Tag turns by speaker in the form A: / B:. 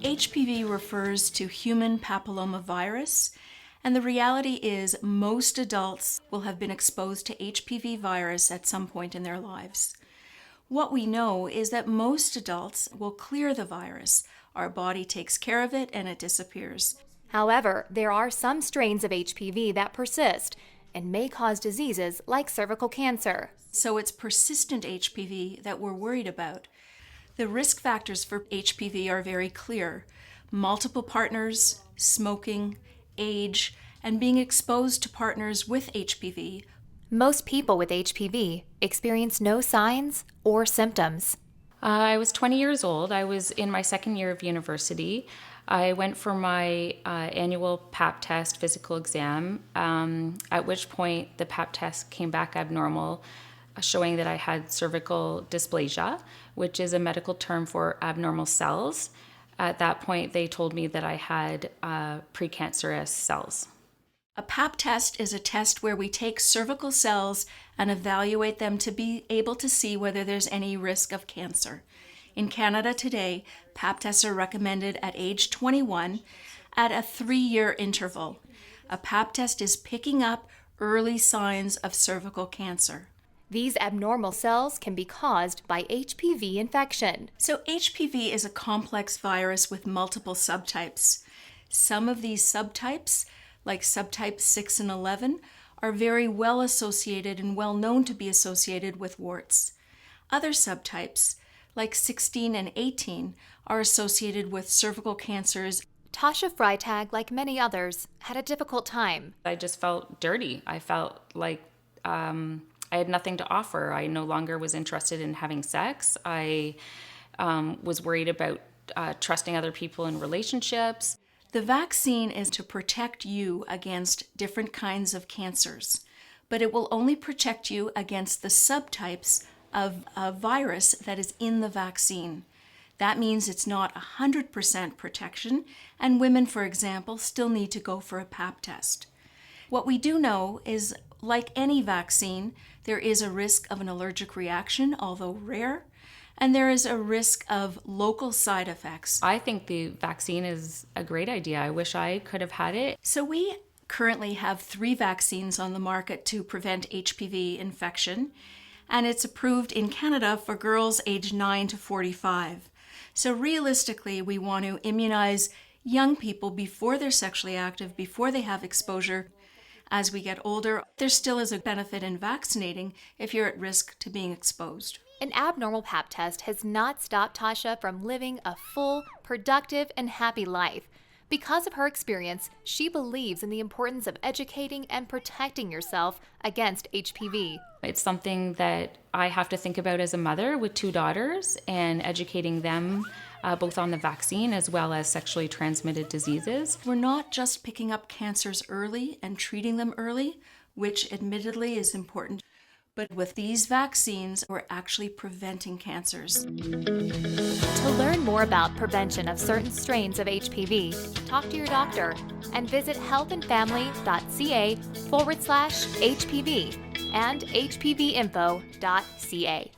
A: HPV refers to human papillomavirus, and the reality is most adults will have been exposed to HPV virus at some point in their lives. What we know is that most adults will clear the virus. Our body takes care of it and it disappears.
B: However, there are some strains of HPV that persist and may cause diseases like cervical cancer.
A: So it's persistent HPV that we're worried about. The risk factors for HPV are very clear: multiple partners, smoking, age, and being exposed to partners with HPV.
B: Most people with HPV experience no signs or symptoms.
C: I was 20 years old. I was in my second year of university. I went for my annual Pap Test physical exam, at which point the Pap Test came back abnormal, showing that I had cervical dysplasia, which is a medical term for abnormal cells. At that point, they told me that I had precancerous cells.
A: A Pap test is a test where we take cervical cells and evaluate them to be able to see whether there's any risk of cancer. In Canada today, Pap tests are recommended at age 21 at a 3-year interval. A Pap test is picking up early signs of cervical cancer.
B: These abnormal cells can be caused by HPV infection.
A: So HPV is a complex virus with multiple subtypes. Some of these subtypes, like subtypes 6 and 11, are very well associated and well known to be associated with warts. Other subtypes, like 16 and 18, are associated with cervical cancers.
B: Tasha Freitag, like many others, had a difficult time.
C: I just felt dirty. I felt like I had nothing to offer. I no longer was interested in having sex. I was worried about trusting other people in relationships.
A: The vaccine is to protect you against different kinds of cancers, but it will only protect you against the subtypes of a virus that is in the vaccine. That means it's not 100% protection, and women, for example, still need to go for a Pap test. What we do know is, like any vaccine, there is a risk of an allergic reaction, although rare, and there is a risk of local side effects.
C: I think the vaccine is a great idea. I wish I could have had it.
A: So we currently have 3 vaccines on the market to prevent HPV infection, and it's approved in Canada for girls aged 9 to 45. So realistically, we want to immunize young people before they're sexually active, before they have exposure. As we get older, there still is a benefit in vaccinating if you're at risk to being exposed.
B: An abnormal Pap test has not stopped Tasha from living a full, productive, and happy life. Because of her experience, she believes in the importance of educating and protecting yourself against HPV.
C: It's something that I have to think about as a mother with 2 daughters, and educating them both on the vaccine as well as sexually transmitted diseases.
A: We're not just picking up cancers early and treating them early, which admittedly is important, but with these vaccines, we're actually preventing cancers.
B: To learn more about prevention of certain strains of HPV, talk to your doctor and visit healthandfamily.ca/HPV and hpvinfo.ca.